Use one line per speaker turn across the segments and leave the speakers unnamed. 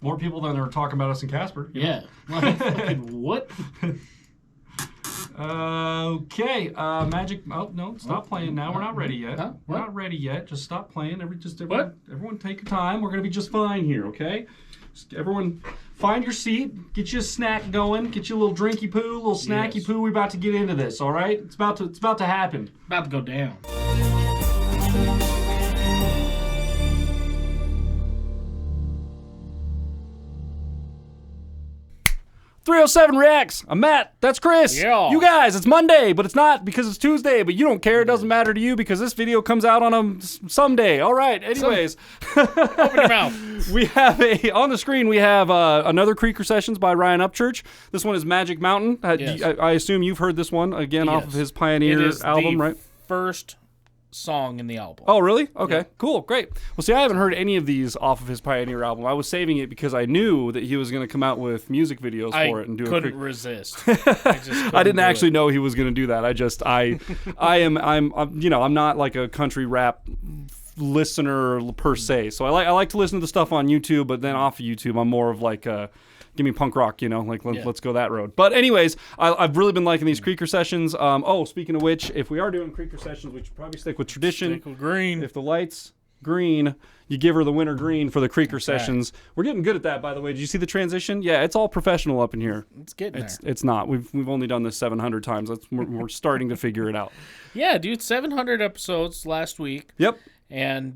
More people than are talking about us in Casper.
Yeah. Like, fucking what?
Okay. Magic. Oh no! Stop playing now. We're not ready yet.
Huh?
We're
What?
not ready yet. Just stop playing.
What?
Everyone, take your time. We're gonna be just fine here. Okay. Everyone, find your seat. Get you a snack going. Get you a little drinky poo, a little snacky poo. We're about to get into this. All right. It's about to happen.
About to go down.
307 Reacts. I'm Matt. That's Chris.
Yeah.
You guys, it's Monday, but it's not because it's Tuesday, but you don't care. It doesn't matter to you because this video comes out on a someday. All right. Anyways.
Open your mouth.
We have on the screen, we have another Creeker Sessions by Ryan Upchurch. This one is Magic Mountain.
Yes.
I assume you've heard this one, again, off of his Pioneer album, right?
First song in the album.
Oh, really? Okay,
Yeah.
Cool, great. Well, see, I haven't heard any of these off of his Pioneer album. I was saving it because I knew that he was going to come out with music videos for it and do.
I couldn't resist. I
didn't actually know he was going to do that. I'm not like a country rap listener per se. So I like to listen to the stuff on YouTube, but then off of YouTube, I'm more of like give me punk rock, let's go that road. But anyways, I've really been liking these Creeker Sessions. Speaking of which, if we are doing Creeker Sessions, we should probably stick with tradition.
Stick with green.
If the light's green, you give her the winter green for the Creeker Sessions. We're getting good at that, by the way. Did you see the transition? Yeah, it's all professional up in here.
It's getting there.
It's not. We've only done this 700 times. We're starting to figure it out.
Yeah, dude, 700 episodes last week.
Yep.
And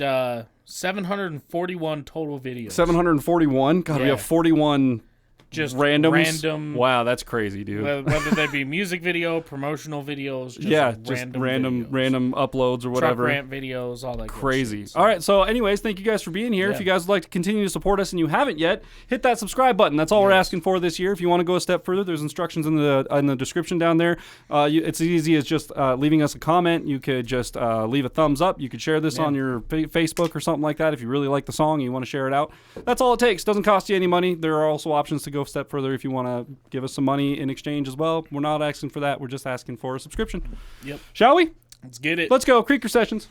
741 total videos.
741? God, we have 41
just
randoms?
random.
Wow, that's crazy, dude.
Whether they be music video, promotional videos, just
random uploads or whatever.
Truck rant videos, all that
crazy.
Good shit, so.
All right, so anyways, thank you guys for being here.
Yeah.
If you guys would like to continue to support us and you haven't yet, hit that subscribe button. That's all we're asking for this year. If you want to go a step further, there's instructions in the description down there. It's as easy as just leaving us a comment. You could just leave a thumbs up. You could share this on your Facebook or something like that if you really like the song and you want to share it out. That's all it takes. Doesn't cost you any money. There are also options to go a step further if you want to give us some money in exchange as well. We're not asking for that. We're just asking for a subscription.
Yep.
Shall we?
Let's get it.
Let's go. Creeker Sessions.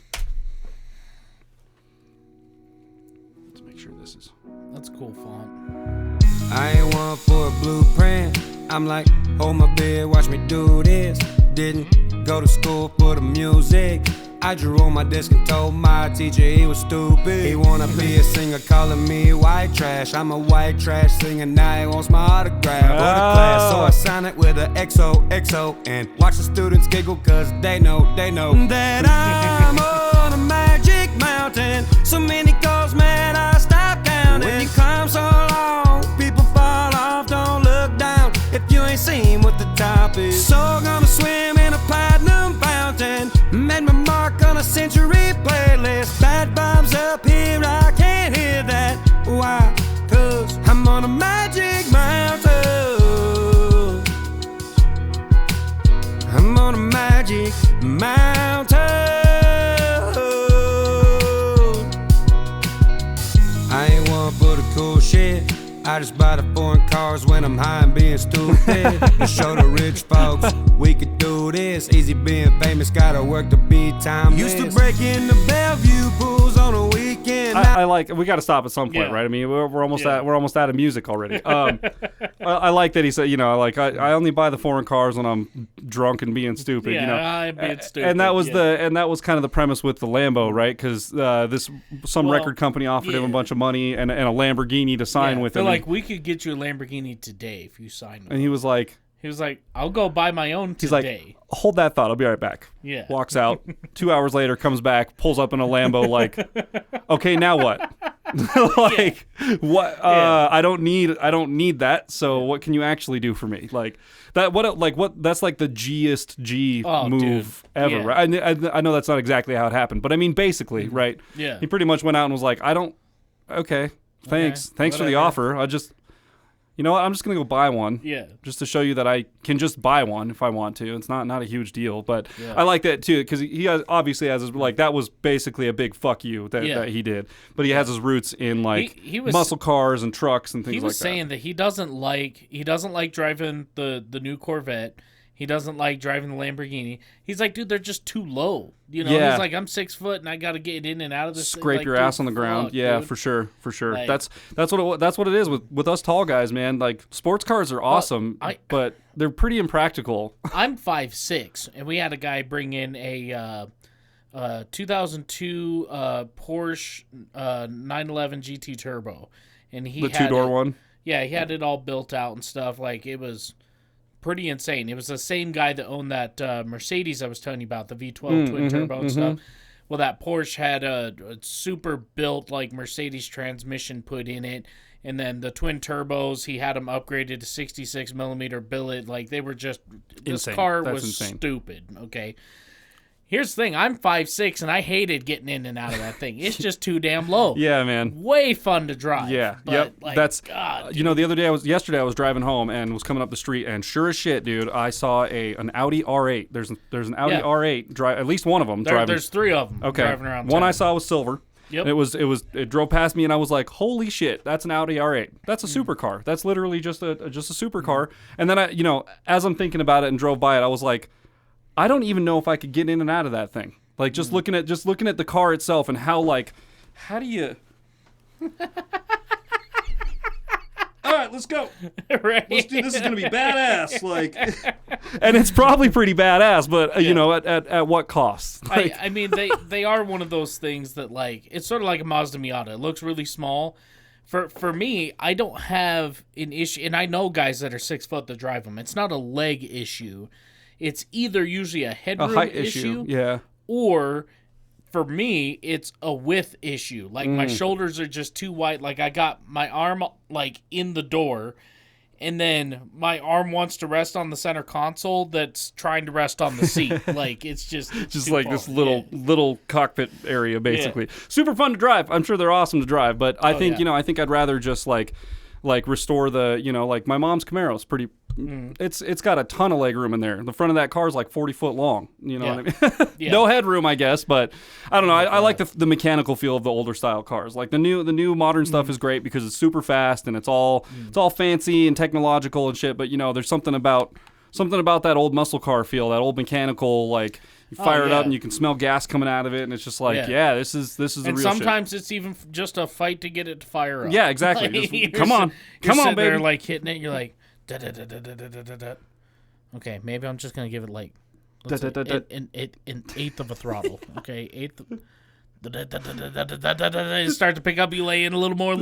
Let's make sure this is...
That's a cool font.
I ain't one for a blueprint. I'm like, hold my beer, watch me do this. Didn't go to school for the music. I drew on my desk and told my teacher he was stupid. He wanna be a singer, calling me white trash. I'm a white trash singer, now he wants my autograph. Go to class, so I sign it with a XOXO and watch the students giggle cause they know that I'm on a magic mountain. So many goals, man, I stop counting. When you climb so long, people fall off, don't look down if you ain't seen what the top is. So gonna swim in a platinum fountain, made my mark on a century playlist. Bad vibes up here, I can't hear that. Why? Cause I'm on a magic mountain. I'm on a magic mountain. I ain't one for the cool shit. I just buy the foreign cars when I'm high and being stupid. To show the rich folks we could do this. Easy being famous, gotta work to be timeless. Used to break in the Bellevue pools on a weekend.
I like. We got to stop at some point,
Yeah.
right? I mean, we're almost out of music already. I like that he said, I only buy the foreign cars when I'm drunk and being stupid.
I'm being stupid.
And that was kind of the premise with the Lambo, right? Because some record company offered him a bunch of money and a Lamborghini to sign with
they're
him.
like, we could get you a Lamborghini today if you sign with
and he was like,
I'll go buy my own
he's
today.
like, hold that thought. I'll be right back.
Yeah.
Walks out. 2 hours later, comes back, pulls up in a Lambo. Like, okay, now what? What? I don't need that. So what can you actually do for me? Like that. What? That's like the G-est move
dude.
ever.
Yeah.
Right? I know that's not exactly how it happened, but I mean, basically, right?
Yeah.
He pretty much went out and was like, okay, thanks for the
whatever.
offer. You know what? I'm just going to go buy one.
Yeah.
Just to show you that I can just buy one if I want to. It's not a huge deal, but I like that too because he obviously has his, that was basically a big fuck you that he did. But he has his roots in
he was,
muscle cars and trucks and things like that.
He was saying that he doesn't like driving the new Corvette. He doesn't like driving the Lamborghini. He's like, dude, they're just too low. You know,
Yeah.
he's like, I'm 6 foot and I got to get in and out of this.
Scrape
thing.
your
Like,
ass
dude,
on the ground.
fuck,
Yeah,
dude.
for sure.
Like-
That's what it is with us tall guys, man. Like sports cars are awesome, but they're pretty impractical.
I'm 5'6", and we had a guy bring in a 2002 Porsche 911 GT Turbo, and he
The
had
2-door one.
Yeah, he had it all built out and stuff. Like, it was pretty insane. It was the same guy that owned that Mercedes I was telling you about, the V12 twin turbo and stuff. Well, that Porsche had a super built, like, Mercedes transmission put in it. And then the twin turbos, he had them upgraded to 66 millimeter billet. Like, they were just, this
Insane.
car
That's
was
insane.
stupid. Okay. Here's the thing. I'm 5'6", and I hated getting in and out of that thing. It's just too damn low.
Yeah, man.
Way fun to drive.
Yeah,
but,
yep.
Like,
That's
God,
you know, yesterday I was driving home and was coming up the street, and sure as shit, dude, I saw an Audi R8. There's an Audi
Yeah.
R8 drive, at least one of them driving.
There's 3 of them driving around
one
town.
I saw was silver.
Yep.
And it drove past me, and I was like, holy shit, that's an Audi R8. That's a supercar. That's literally just a supercar. And then as I'm thinking about it and drove by it, I was like, I don't even know if I could get in and out of that thing. Like just looking at the car itself and how do you all right, let's go.
Right.
This is gonna be badass. Like, and it's probably pretty badass, but at what cost? Like,
I mean, they are one of those things that, like, it's sort of like a Mazda Miata. It looks really small. For me, I don't have an issue, and I know guys that are 6 foot that drive them. It's not a leg issue. It's either usually a headroom
height issue. Yeah.
Or for me, it's a width issue. Like, my shoulders are just too wide. Like, I got my arm, like, in the door, and then my arm wants to rest on the center console that's trying to rest on the seat. Like, it's just
Like
far.
this little cockpit area, basically. Super fun to drive. I'm sure they're awesome to drive, but I think I'd rather just like restore the, like my mom's Camaro's pretty. It's got a ton of leg room in there. The front of that car is like 40 foot long. You know what I mean?
Yeah.
No headroom, I guess, but I don't know. I like the mechanical feel of the older style cars. Like the new modern stuff is great because it's super fast and it's all fancy and technological and shit. But there's something about that old muscle car feel, that old mechanical, like you fire it up and you can smell gas coming out of it, and it's just like, this is the real shit.
And sometimes it's even just a fight to get it to fire up.
Yeah, exactly.
Like,
Just, come on,
sitting
baby.
there, like, hitting it. You're like, da da da da da da da da. Okay, maybe I'm just gonna give it like an eighth of a throttle. Okay, eighth. You start to pick up, you lay in a little more.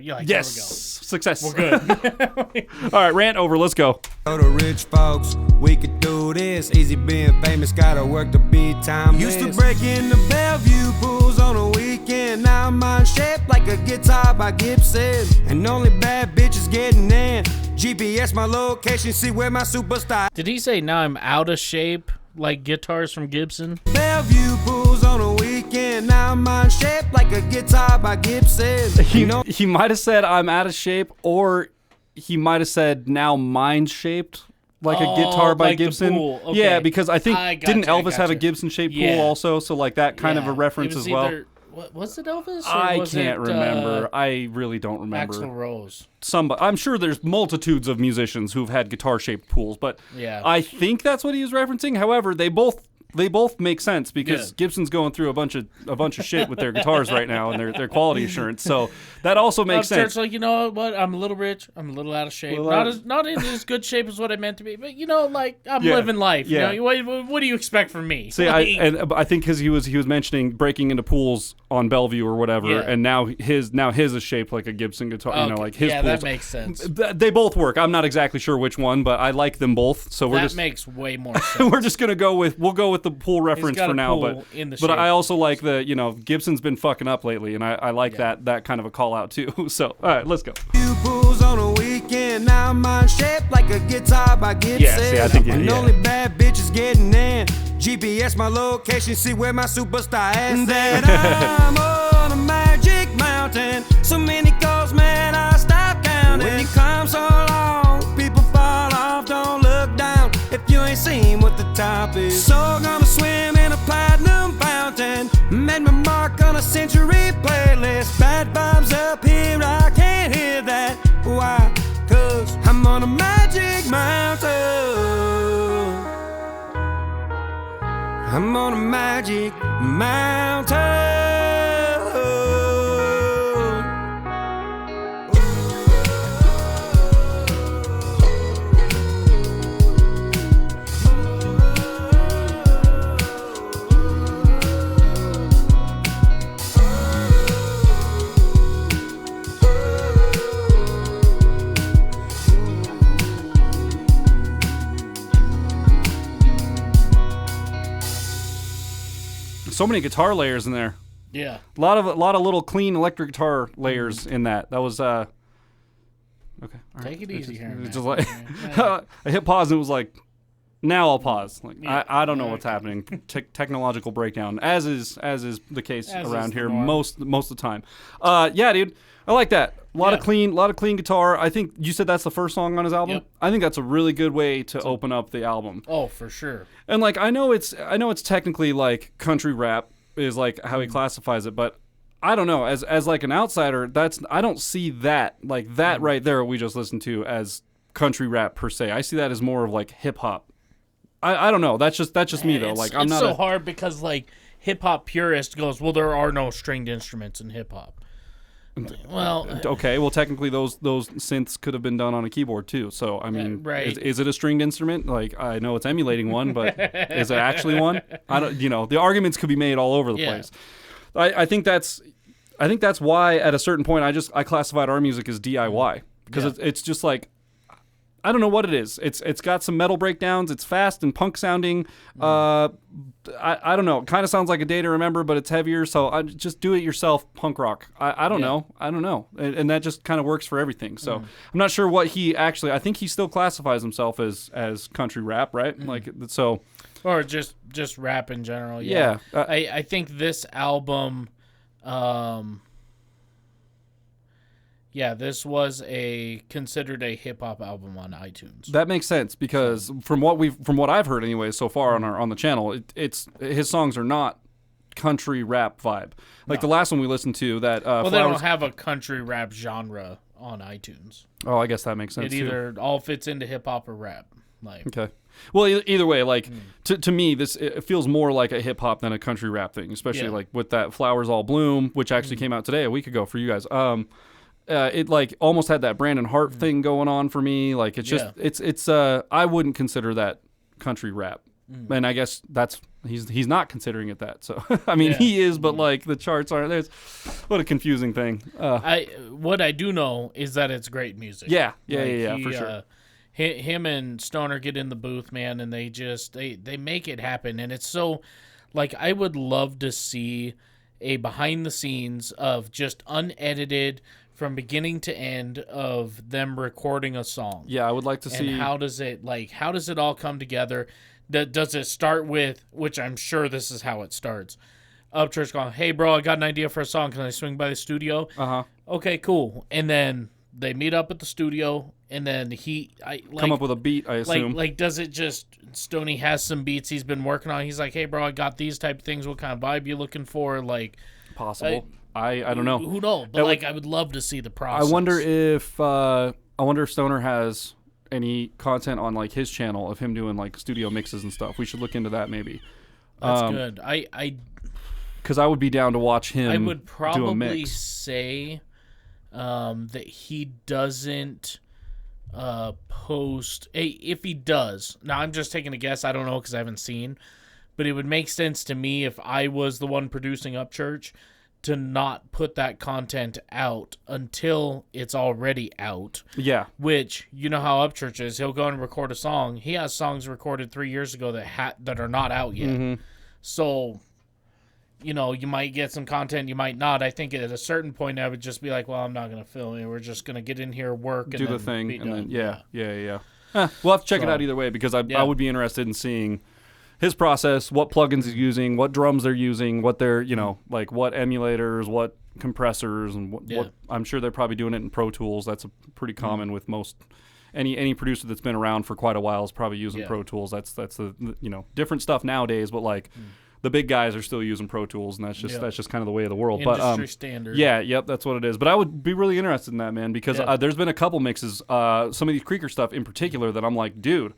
You're like,
Yes, success.
we're good.
All right, rant over. Let's go.
Go to rich folks, we could do this. Easy being famous, gotta work to be time. Used to break into Bellevue pools on a weekend. Now I'm shaped like a guitar by Gibson. And only bad bitches getting in. GPS my location, see where my superstar.
Did he say now I'm out of shape like guitars from Gibson?
Bellevue pools on a weekend. Now I'm shaped like a guitar by Gibson.
He might have said I'm out of shape, or he might have said now mind shaped like a guitar by
like the
Gibson.
pool. Okay.
Yeah, because I think didn't
I
Elvis have a
gotcha.
Gibson shaped
Yeah.
pool also? So like that kind of a reference
It was
as well.
either, was it Elvis? Or
I
was
can't
it,
remember. I really don't remember.
Axl Rose.
I'm sure there's multitudes of musicians who've had guitar shaped pools, but
Yeah.
I think that's what he was referencing. However, they both make sense because
Good.
Gibson's going through a bunch of shit with their guitars right now and their quality assurance. So that also makes sense.
Upchurch, like, you know what? I'm a little rich. I'm a little out of shape.
Little
Not in as good shape as what I meant to be, but like I'm
Yeah.
living life.
Yeah.
You know, what do you expect from me?
See,
Like,
I think because he was mentioning breaking into pools on Bellevue or whatever,
Yeah.
and now his is shaped like a Gibson guitar.
okay.
Like his
yeah,
pools.
that makes sense.
They both work. I'm not exactly sure which one, but I like them both. So
That makes way more sense.
we're just gonna go with the pool reference
got
for
a
now.
pool
But
in the
but
shape.
I also like Gibson's been fucking up lately, and I like that kind of a call out too. So all right, let's go.
Few pools on a weekend. Now I'm shaped like a guitar by Gibson.
Yeah, see, I think
and only bad bitches getting in. GPS my location, see where my superstar is. And then I'm on a magic mountain. So many calls, man, I stop counting. When you climb so long, people fall off. Don't look down if you ain't seen what the top is. So gonna swim in a platinum fountain. Made my mark on a century playlist. Bad vibes up here, I can't hear that. Why? 'Cause I'm on a magic I'm on a magic mountain.
So many guitar layers in there.
Yeah.
A lot of little clean electric guitar layers in that. That was okay. All right.
Take it easy here.
Just like I hit pause and it was like, now I'll pause. Like
Yeah.
I don't know what's happening. Technological breakdown, as is the case around here most of the time. Yeah, dude, I like that. A lot of clean guitar. I think you said that's the first song on his album.
Yep.
I think that's a really good way to open up the album.
Oh, for sure.
And like I know it's technically like country rap is like how he classifies it, but I don't know, as like an outsider, I don't see that like that right there we just listened to as country rap per se. I see that as more of like hip hop. I don't know. That's just me though. Like I'm not
so hard because like hip hop purist goes, well, there are no stringed instruments in hip hop. Well,
okay. Well, technically, those synths could have been done on a keyboard too. So, I mean,
right.
is it a stringed instrument? Like, I know it's emulating one, but is it actually one? I don't. The arguments could be made all over the place. I think that's why at a certain point I classified our music as DIY because it's just like. I don't know what it is. It's got some metal breakdowns. It's fast and punk sounding. I don't know. It kind of sounds like A Day to Remember, but it's heavier. So I just do it yourself punk rock. I don't know. I don't know. And that just kind of works for everything. So I'm not sure what he actually. I think he still classifies himself as country rap, right? Like so.
Or just rap in general.
Yeah.
I think this album. Yeah, this was considered a hip hop album on iTunes.
That makes sense because from what I've heard anyway so far on the channel, it's his songs are not country rap vibe. Like the last one we listened to that.
Well, they don't have a country rap genre on iTunes.
Oh, I guess that makes sense.
It either all fits into hip hop or rap. Like
okay. Well, either way, like to me, it feels more like a hip hop than a country rap thing, especially like with that "Flowers All Bloom," which actually came out today, a week ago for you guys. It like almost had that Brandon Hart thing going on for me. Like it's just it's I wouldn't consider that country rap, and I guess he's not considering it that. So I mean he is, but like the charts aren't. There's what a confusing thing.
What I do know is that it's great music.
Yeah, for sure.
Him and Stoner get in the booth, man, and they just they make it happen, and it's so like I would love to see a behind the scenes of just unedited. From beginning to end of them recording a song.
Yeah, I would like to see.
And how does it all come together? Does it start with, which I'm sure this is how it starts, Upchurch going, hey, bro, I got an idea for a song. Can I swing by the studio?
Uh-huh.
Okay, cool. And then they meet up at the studio, and then
come up with a beat, I assume.
Like, does it just, Stoney has some beats he's been working on. He's like, hey, bro, I got these type of things. What kind of vibe you looking for? Like,
possible. I don't know.
Who knows? But I would love to see the process.
I wonder if Stoner has any content on like his channel of him doing like studio mixes and stuff. We should look into that maybe.
That's good.
Because I would be down to watch him.
I would probably
do a mix.
say that he doesn't post. If he does, now I'm just taking a guess. I don't know because I haven't seen. But it would make sense to me if I was the one producing Upchurch to not put that content out until it's already out. Yeah. Which, you know how Upchurch is. He'll go and record a song. He has songs recorded 3 years ago that are not out yet. Mm-hmm. So, you might get some content, you might not. I think at a certain point I would just be like, well, I'm not going to film it. We're just going to get in here, work, and
do
then
the thing.
be
And
done.
then, yeah. We'll have to check it out either way because I would be interested in seeing his process, what plugins he's using, what drums they're using, what they're, like what emulators, what compressors, and what I'm sure they're probably doing it in Pro Tools. That's pretty common with most any producer that's been around for quite a while is probably using Pro Tools. That's the different stuff nowadays, but like the big guys are still using Pro Tools, and that's just kind of the way of the world.
Industry standard.
That's what it is. But I would be really interested in that, man, because there's been a couple mixes, some of these Creaker stuff in particular that I'm like, dude,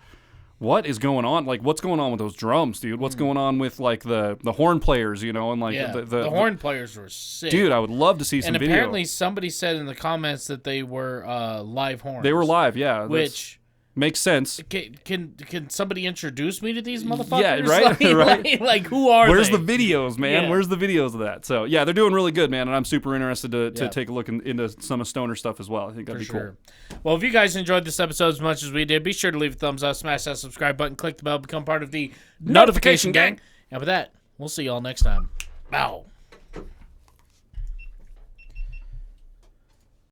what is going on? Like, what's going on with those drums, dude? What's going on with like the horn players, you know, and like
the horn players were sick.
Dude, I would love to see some video.
And apparently somebody said in the comments that they were live horns.
They were live, yeah.
Which
makes sense.
Can somebody introduce me to these motherfuckers?
Yeah, right? Right.
Like, who are
Where's
they?
the videos, man?
Yeah.
Where's the videos of that? So, yeah, they're doing really good, man, and I'm super interested to take a look into some of Stoner stuff as well. I think that'd be cool.
Well, if you guys enjoyed this episode as much as we did, be sure to leave a thumbs up, smash that subscribe button, click the bell, become part of the notification gang. And with that, we'll see y'all next time. Bow.